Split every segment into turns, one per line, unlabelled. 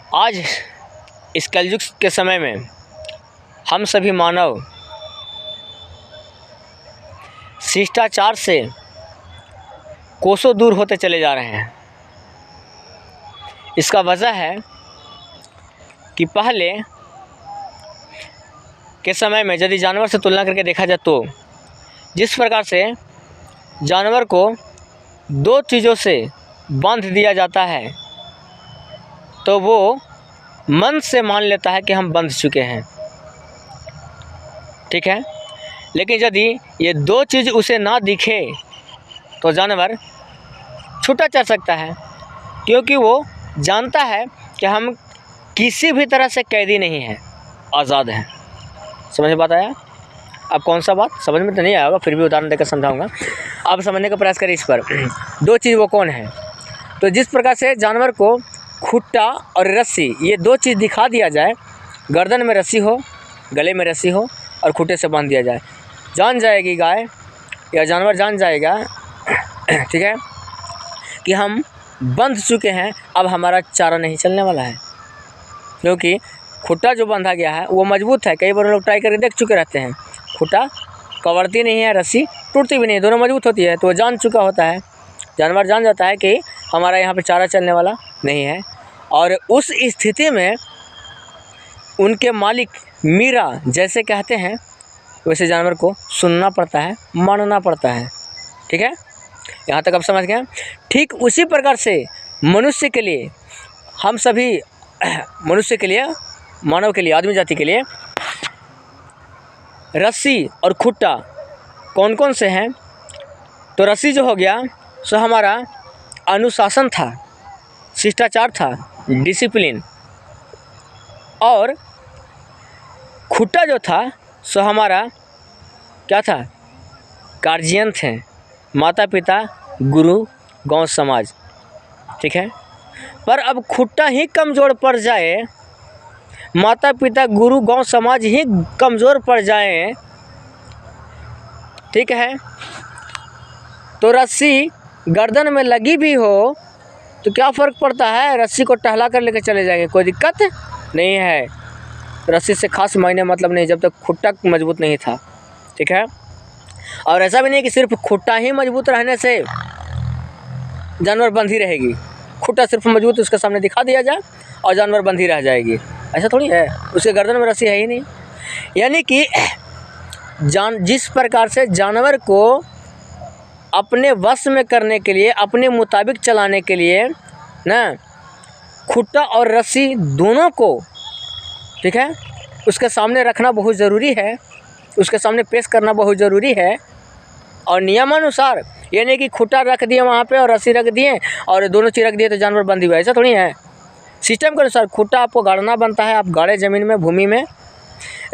आज इस कलयुग के समय में हम सभी मानव शिष्टाचार से कोसों दूर होते चले जा रहे हैं। इसका वजह है कि पहले के समय में यदि जानवर से तुलना करके देखा जाए तो जिस प्रकार से जानवर को दो चीज़ों से बांध दिया जाता है तो वो मन से मान लेता है कि हम बंध चुके हैं, ठीक है। लेकिन यदि ये दो चीज़ उसे ना दिखे तो जानवर छूटा चल सकता है, क्योंकि वो जानता है कि हम किसी भी तरह से कैदी नहीं हैं, आज़ाद हैं। समझ में बात आया? अब कौन सा बात समझ में तो नहीं आया होगा, फिर भी उदाहरण देकर समझाऊंगा। आप समझने का प्रयास करिए इस पर। दो चीज़ वो कौन है? तो जिस प्रकार से जानवर को खुट्टा और रस्सी, ये दो चीज़ दिखा दिया जाए, गर्दन में रस्सी हो, गले में रस्सी हो और खुट्टे से बांध दिया जाए, जान जाएगी गाय या जानवर जान जाएगा, ठीक है, कि हम बंध चुके हैं, अब हमारा चारा नहीं चलने वाला है। क्योंकि खुट्टा जो बांधा गया है वो मजबूत है। कई बार लोग ट्राई करके देख चुके रहते हैं, खुट्टा कवड़ती नहीं है, रस्सी टूटती भी नहीं, दोनों मजबूत होती है। तो वो जान चुका होता है, जानवर जान जाता है कि हमारा यहाँ पे चारा चलने वाला नहीं है। और उस स्थिति में उनके मालिक मीरा जैसे कहते हैं वैसे जानवर को सुनना पड़ता है, मानना पड़ता है, ठीक है। यहाँ तक आप समझ गए। ठीक उसी प्रकार से मनुष्य के लिए, हम सभी मनुष्य के लिए, मानव के लिए, आदमी जाति के लिए रस्सी और खुट्टा कौन कौन से हैं? तो रस्सी जो हो गया सो हमारा अनुशासन था, शिष्टाचार था, डिसिप्लिन। और खुट्टा जो था सो हमारा क्या था? गार्जियन थे, माता पिता, गुरु, गांव समाज, ठीक है। पर अब खुट्टा ही कमज़ोर पड़ जाए, माता पिता, गुरु, गांव समाज ही कमज़ोर पड़ जाए, ठीक है, तो रस्सी गर्दन में लगी भी हो तो क्या फ़र्क पड़ता है? रस्सी को टहला कर लेकर चले जाएंगे, कोई दिक्कत नहीं है। रस्सी से खास मायने मतलब नहीं जब तक खुट्टा मजबूत नहीं था, ठीक है। और ऐसा भी नहीं कि सिर्फ खुट्टा ही मजबूत रहने से जानवर बंधी रहेगी। खुट्टा सिर्फ मजबूत उसके सामने दिखा दिया जाए और जानवर बंधी रह जाएगी, ऐसा थोड़ी है। उसके गर्दन में रस्सी है ही नहीं। यानी कि जिस प्रकार से जानवर को अपने वश में करने के लिए, अपने मुताबिक चलाने के लिए ना, खुट्टा और रस्सी दोनों को, ठीक है, उसके सामने रखना बहुत ज़रूरी है, उसके सामने पेश करना बहुत ज़रूरी है। और नियमानुसार, ये नहीं कि खुट्टा रख दिए वहाँ पे और रस्सी रख दिए और दोनों चीज़ रख दिए तो जानवर बंधी हुआ, ऐसा थोड़ी है। सिस्टम के अनुसार खुट्टा आपको गाड़ना बनता है, आप गाड़े ज़मीन में, भूमि में।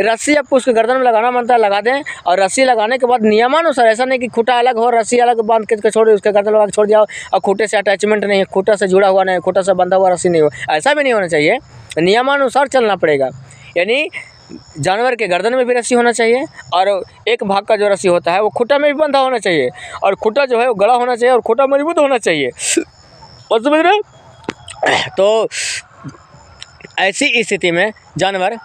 रस्सी आपको उसके गर्दन में लगाना बनता है, लगा दें। और रस्सी लगाने के बाद नियमानुसार, ऐसा नहीं कि खुट्टा अलग हो, रस्सी अलग बांध के छोड़ दे, उसके गर्दन लगा के छोड़ दिया और खुट्टे से अटैचमेंट नहीं है, खुट्टा से जुड़ा हुआ नहीं, खुट्टा से बंधा हुआ रस्सी नहीं हो, ऐसा भी नहीं होना चाहिए। नियमानुसार चलना पड़ेगा। यानी जानवर के गर्दन में भी रस्सी होना चाहिए और एक भाग का जो रस्सी होता है वो खुट्टा में भी बंधा होना चाहिए, और खुट्टा जो है वो गड़ा होना चाहिए और खुट्टा मजबूत होना चाहिए। और समझ रहे? तो ऐसी स्थिति में जानवर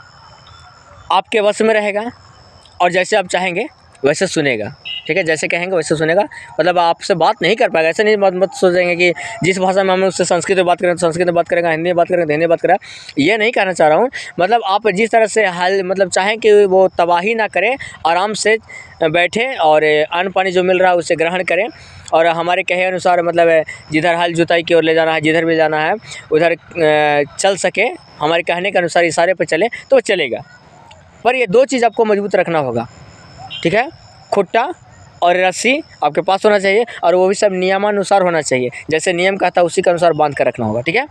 आपके वश में रहेगा और जैसे आप चाहेंगे वैसे सुनेगा, ठीक है, जैसे कहेंगे वैसे सुनेगा। मतलब आपसे बात नहीं कर पाएगा, ऐसे नहीं मत सोचेंगे कि जिस भाषा में हम उससे संस्कृत में बात करें तो संस्कृत में बात करेगा, हिंदी में बात करेंगे तो हिंदी में बात करेगा, ये नहीं कहना चाह रहा हूँ। मतलब आप जिस तरह से हाल मतलब चाहें कि वो तबाही ना करें, आराम से बैठें और अन्न पानी जो मिल रहा है उसे ग्रहण करें, और हमारे कहे अनुसार मतलब जिधर हल जुताई की ओर ले जाना है, जिधर भी जाना है उधर चल सके, हमारे कहने के अनुसार इशारे पर चले तो चलेगा। पर ये दो चीज़ आपको मजबूत रखना होगा, ठीक है, खुट्टा और रस्सी आपके पास होना चाहिए, और वो भी सब नियमानुसार होना चाहिए, जैसे नियम कहता है उसी के अनुसार बांध कर रखना होगा, ठीक है।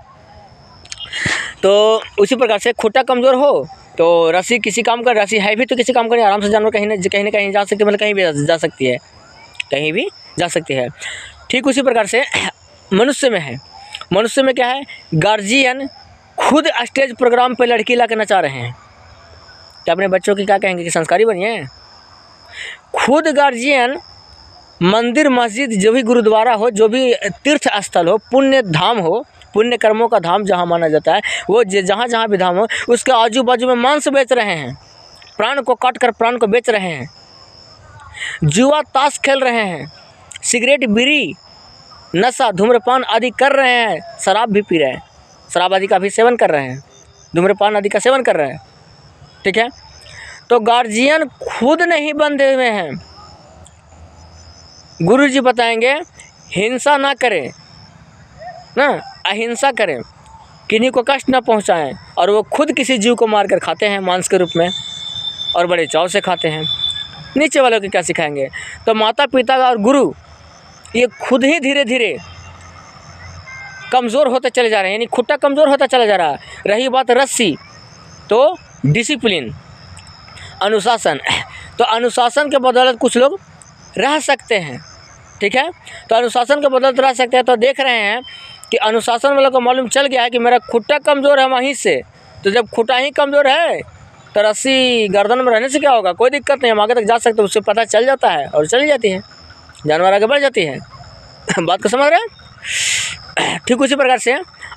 तो उसी प्रकार से खुट्टा कमज़ोर हो तो रस्सी किसी काम का, रस्सी है भी तो किसी काम का नहीं, आराम से जानवर कहीं न कहीं जा सकती है, मतलब कहीं भी जा सकती है, कहीं भी जा सकती है। ठीक उसी प्रकार से मनुष्य में है। मनुष्य में क्या है? गार्जियन खुद स्टेज प्रोग्राम पे लड़की ला के नचा रहे हैं, तो अपने बच्चों की क्या कहेंगे कि संस्कारी बनिए। खुद गार्जियन मंदिर, मस्जिद, जो भी गुरुद्वारा हो, जो भी तीर्थ स्थल हो, पुण्य धाम हो, पुण्य कर्मों का धाम जहाँ माना जाता है, वो जहाँ जहाँ भी धाम हो उसके आजू बाजू में मांस बेच रहे हैं, प्राण को काट कर प्राण को बेच रहे हैं, जुआ ताश खेल रहे हैं, सिगरेट बीड़ी नशा धूम्रपान आदि कर रहे हैं, शराब भी पी रहे हैं, शराब आदि का भी सेवन कर रहे हैं, धूम्रपान आदि का सेवन कर रहे हैं। ठीक है, तो गार्जियन खुद नहीं बंधे हुए हैं। गुरुजी बताएंगे हिंसा ना करें ना, अहिंसा करें, किन्हीं को कष्ट ना पहुंचाएं, और वो खुद किसी जीव को मार कर खाते हैं मांस के रूप में, और बड़े चाव से खाते हैं। नीचे वालों को क्या सिखाएंगे? तो माता पिता और गुरु ये खुद ही धीरे धीरे कमज़ोर होते चले जा रहे हैं, यानी खुट्टा कमज़ोर होता चला जा रहा है। रही बात रस्सी, तो डिसिप्लिन, अनुशासन, तो अनुशासन के बदौलत कुछ लोग रह सकते हैं। ठीक है, तो अनुशासन के बदौलत रह सकते हैं। तो देख रहे हैं कि अनुशासन वालों को मालूम चल गया है कि मेरा खुट्टा कमज़ोर है वहीं से, तो जब खुट्टा ही कमज़ोर है तो रस्सी गर्दन में रहने से क्या होगा, कोई दिक्कत नहीं, हम आगे तक जा सकते हैं। उससे पता चल जाता है और चली जाती है, जानवर आगे बढ़ जाती है। बात को समझ रहे हैं? ठीक उसी प्रकार से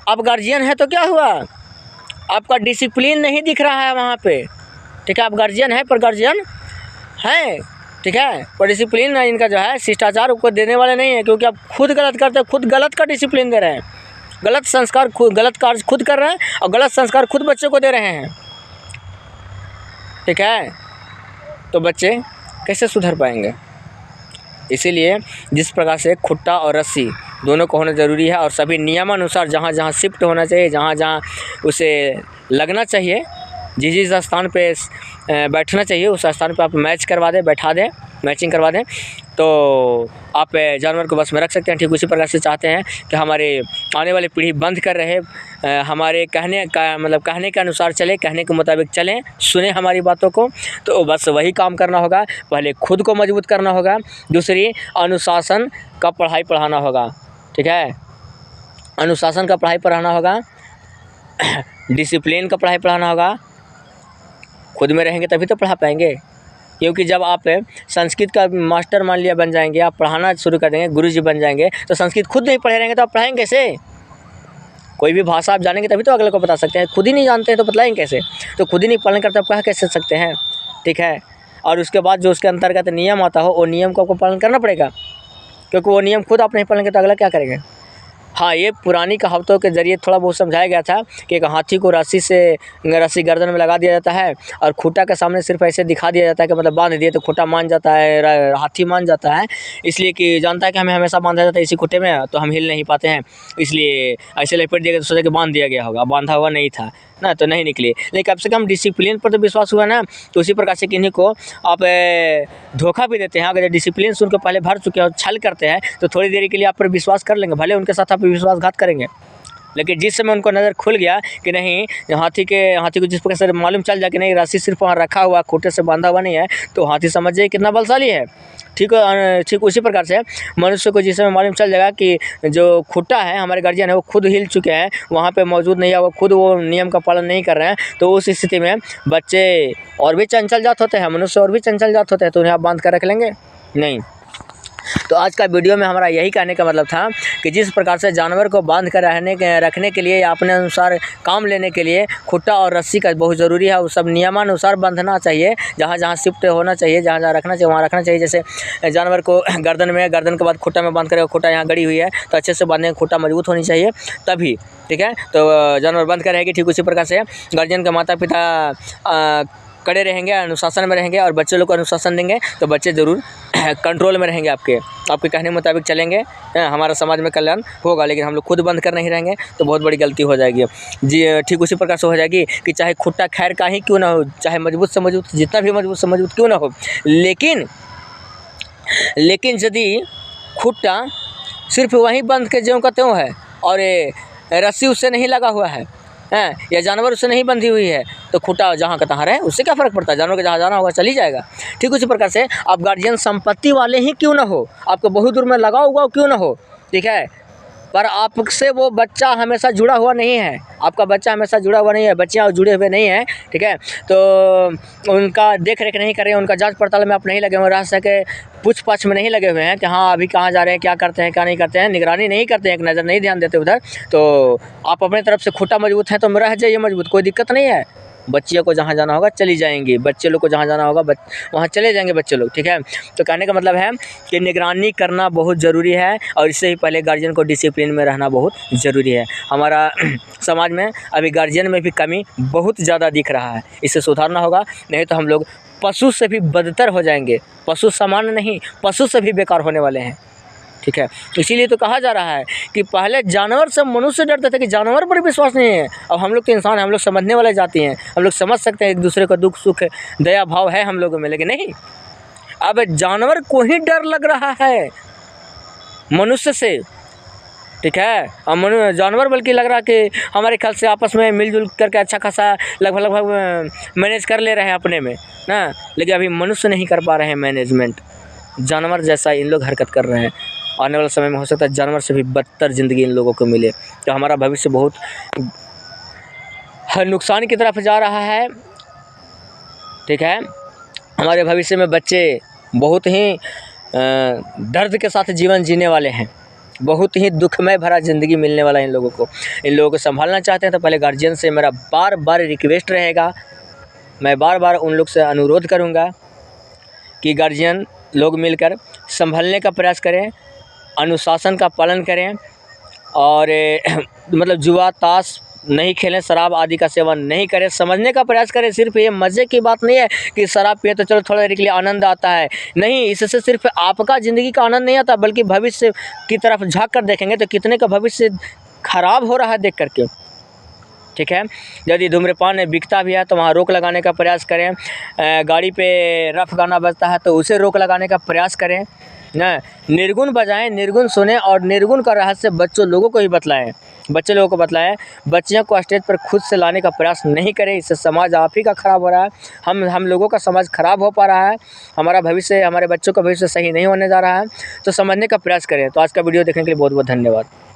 आप गार्जियन है तो क्या हुआ, आपका डिसिप्लिन नहीं दिख रहा है वहाँ पे। ठीक है, आप गार्जियन है पर गार्जियन है, ठीक है, पर डिसिप्लिन इनका जो है शिष्टाचार को देने वाले नहीं है, क्योंकि आप खुद गलत करते हैं, खुद गलत का डिसिप्लिन दे रहे हैं, गलत संस्कार खुद, गलत कार्य खुद कर रहे हैं और गलत संस्कार खुद बच्चे को दे रहे हैं। ठीक है, तो बच्चे कैसे सुधर पाएंगे? इसीलिए जिस प्रकार से खुट्टा और रस्सी दोनों को होना ज़रूरी है, और सभी नियमानुसार जहाँ जहाँ शिफ्ट होना चाहिए, जहाँ जहाँ उसे लगना चाहिए, जिस स्थान पे बैठना चाहिए उस स्थान पे आप मैच करवा दें, बैठा दें, मैचिंग करवा दें, तो आप जानवर को बस में रख सकते हैं। ठीक उसी प्रकार से चाहते हैं कि हमारे आने वाली पीढ़ी बंद कर रहे, हमारे कहने का मतलब कहने के अनुसार चले, कहने के मुताबिक चलें, सुने हमारी बातों को, तो बस वही काम करना होगा। पहले खुद को मजबूत करना होगा, दूसरी अनुशासन का पढ़ाई पढ़ाना होगा। ठीक है, अनुशासन का पढ़ाई पढ़ाना होगा, डिसिप्लिन का पढ़ाई पढ़ाना होगा। खुद में रहेंगे तभी तो पढ़ा पाएंगे, क्योंकि जब आप संस्कृत का मास्टर मान लिया बन जाएंगे, आप पढ़ाना शुरू कर देंगे, गुरुजी बन जाएंगे, तो संस्कृत खुद नहीं पढ़े रहेंगे तो आप पढ़ाएंगे कैसे? कोई भी भाषा आप जानेंगे तभी तो अगले को बता सकते हैं, खुद ही नहीं जानते हैं तो बतलाएंगे कैसे? तो खुद ही नहीं पालन करते आप कह कैसे सकते हैं? ठीक है, और उसके बाद जो उसके अंतर्गत नियम आता हो वो नियम को आपको पालन करना पड़ेगा, क्योंकि वो नियम खुद आप नहीं पालेंगे तो अगला क्या करेंगे? हाँ, ये पुरानी कहावतों के ज़रिए थोड़ा बहुत समझाया गया था कि एक हाथी को रस्सी गर्दन में लगा दिया जाता है और खूंटा के सामने सिर्फ ऐसे दिखा दिया जाता है कि मतलब बांध दिए तो खूंटा मान जाता है, हाथी मान जाता है, इसलिए कि जानता है कि हमें हमेशा बांधा जाता है इसी खूंटे में, तो हम हिल नहीं पाते हैं, इसलिए ऐसे लपेट दिया गया तो सोचा कि बांध दिया गया होगा, बांधा हुआ नहीं था ना, तो नहीं निकले। लेकिन कम से कम डिसिप्लिन पर तो विश्वास हुआ ना। तो उसी प्रकार से किन्हीं को आप धोखा भी देते हैं, अगर डिसिप्लिन से उनको पहले भर चुके हैं और छल करते हैं तो थोड़ी देर के लिए आप पर विश्वास कर लेंगे, भले उनके साथ आप विश्वासघात करेंगे, लेकिन जिस समय उनको नज़र खुल गया कि नहीं हाथी को जिस प्रकार से मालूम चल जाए कि नहीं रस्सी सिर्फ वहाँ रखा हुआ, खूंटे से बांधा हुआ नहीं है, तो हाथी समझ जाए कितना बलशाली है। ठीक उसी प्रकार से मनुष्य को जिस समय मालूम चल जाएगा कि जो खूंटा है हमारे गार्जियन है वो खुद हिल चुके हैं, वहाँ पे मौजूद नहीं है, वो खुद वो नियम का पालन नहीं कर रहे हैं, तो उस स्थिति में बच्चे और भी चंचल जात होते हैं, मनुष्य और भी चंचल जात होते हैं, तो उन्हें आप बांध कर रख लेंगे नहीं। तो आज का वीडियो में हमारा यही कहने का मतलब था कि जिस प्रकार से जानवर को बांध कर रखने के लिए या अपने अनुसार काम लेने के लिए खुट्टा और रस्सी का बहुत ज़रूरी है, वो सब नियमानुसार बांधना चाहिए, जहाँ जहाँ शिफ्ट होना चाहिए, जहाँ जहाँ रखना चाहिए वहाँ रखना चाहिए। जैसे जानवर को गर्दन के बाद खुट्टा में बांध कर, खुट्टा यहाँ गड़ी हुई है तो अच्छे से बांधने, खुट्टा मजबूत होनी चाहिए तभी, ठीक है, तो जानवर बंद कर रहेगी। ठीक उसी प्रकार से गार्जियन के माता पिता कड़े रहेंगे, अनुशासन में रहेंगे और बच्चे लोग को अनुशासन देंगे तो बच्चे ज़रूर कंट्रोल में रहेंगे, आपके कहने मुताबिक चलेंगे, हमारा समाज में कल्याण होगा। लेकिन हम लोग खुद बंद कर नहीं रहेंगे तो बहुत बड़ी गलती हो जाएगी जी। ठीक उसी प्रकार से हो जाएगी कि चाहे खुट्टा खैर का ही क्यों ना हो, चाहे मजबूत से मजबूत, जितना भी मजबूत से मजबूत क्यों ना हो, लेकिन यदि खुट्टा सिर्फ वहीं बंद के ज्यों का त्यों है और रस्सी उससे नहीं लगा हुआ है या जानवर उससे नहीं बंधी हुई है, तो खूंटा जहाँ का तहाँ रहे, उससे क्या फ़र्क पड़ता है? जानवर को जहाँ जाना होगा चली जाएगा। ठीक उसी प्रकार से आप गार्जियन संपत्ति वाले ही क्यों ना हो, आपको बहुत दूर में लगा हुआ क्यों ना हो, ठीक है, पर आपसे वो बच्चा हमेशा जुड़ा हुआ नहीं है, आपका बच्चा हमेशा जुड़ा हुआ नहीं है, बच्चियाँ जुड़े हुए नहीं हैं, ठीक है। तो उनका देख रेख नहीं कर रहे हैं, उनका जांच पड़ताल में आप नहीं लगे हुए, रास्ते के पूछ पाछ में नहीं लगे हुए हैं कि हाँ अभी कहाँ जा रहे हैं, क्या करते हैं, क्या नहीं करते हैं, निगरानी नहीं करते हैं, एक नज़र नहीं ध्यान देते उधर। तो आप अपने तरफ से खूंटा मजबूत है तो रह जाइए मजबूत, कोई दिक्कत नहीं है। बच्चियों को जहाँ जाना होगा चली जाएंगी, बच्चे लोग को जहाँ जाना होगा वहाँ चले जाएंगे बच्चे लोग, ठीक है। तो कहने का मतलब है कि निगरानी करना बहुत ज़रूरी है और इससे ही पहले गार्जियन को डिसिप्लिन में रहना बहुत ज़रूरी है। हमारा समाज में अभी गार्जियन में भी कमी बहुत ज़्यादा दिख रहा है, इसे सुधारना होगा, नहीं तो हम लोग पशु से भी बदतर हो जाएंगे। पशु सामान्य नहीं, पशु से भी बेकार होने वाले हैं, ठीक है। इसीलिए तो कहा जा रहा है कि पहले जानवर से मनुष्य डरते थे कि जानवर पर विश्वास नहीं है। अब हम लोग तो इंसान हैं, हम लोग समझने वाले जाती हैं, हम लोग समझ सकते हैं एक दूसरे का दुख सुख, दया भाव है हम लोगों में, लेकिन नहीं, अब जानवर को ही डर लग रहा है मनुष्य से, ठीक है। और जानवर बल्कि लग रहा है कि हमारे ख्याल से आपस में मिलजुल करके अच्छा खासा लगभग मैनेज कर ले रहे हैं अपने में ना, लेकिन अभी मनुष्य नहीं कर पा रहे हैं मैनेजमेंट, जानवर जैसा इन लोग हरकत कर रहे हैं। आने वाले समय में हो सकता है जानवर से भी बदतर ज़िंदगी इन लोगों को मिले, तो हमारा भविष्य बहुत नुकसान की तरफ जा रहा है, ठीक है। हमारे भविष्य में बच्चे बहुत ही दर्द के साथ जीवन जीने वाले हैं, बहुत ही दुखमय भरा ज़िंदगी मिलने वाला है इन लोगों को। इन लोगों को संभालना चाहते हैं तो पहले गार्जियन से मेरा बार बार रिक्वेस्ट रहेगा, मैं बार बार उन लोग से अनुरोध करूँगा कि गार्जियन लोग मिलकर संभलने का प्रयास करें, अनुशासन का पालन करें और मतलब जुआ ताश नहीं खेलें, शराब आदि का सेवन नहीं करें, समझने का प्रयास करें। सिर्फ ये मज़े की बात नहीं है कि शराब पिए तो चलो थोड़ा देर के लिए आनंद आता है, नहीं, इससे सिर्फ आपका ज़िंदगी का आनंद नहीं आता, बल्कि भविष्य की तरफ झांक कर देखेंगे तो कितने का भविष्य खराब हो रहा है देख करके, ठीक है। यदि धूम्रपान बिकता भी है तो वहाँ रोक लगाने का प्रयास करें, गाड़ी पे रफ गाना बजता है तो उसे रोक लगाने का प्रयास करें ना, निर्गुण बजाएं, निर्गुण सुने और निर्गुण का रहस्य बच्चों लोगों को ही बतलाएं, बच्चे लोगों को बतलाएं। बच्चियों को स्टेज पर खुद से लाने का प्रयास नहीं करें, इससे समाज आप ही का ख़राब हो रहा है, हम लोगों का समाज ख़राब हो पा रहा है, हमारा भविष्य, हमारे बच्चों का भविष्य सही नहीं होने जा रहा है। तो समझने का प्रयास करें। तो आज का वीडियो देखने के लिए बहुत बहुत धन्यवाद।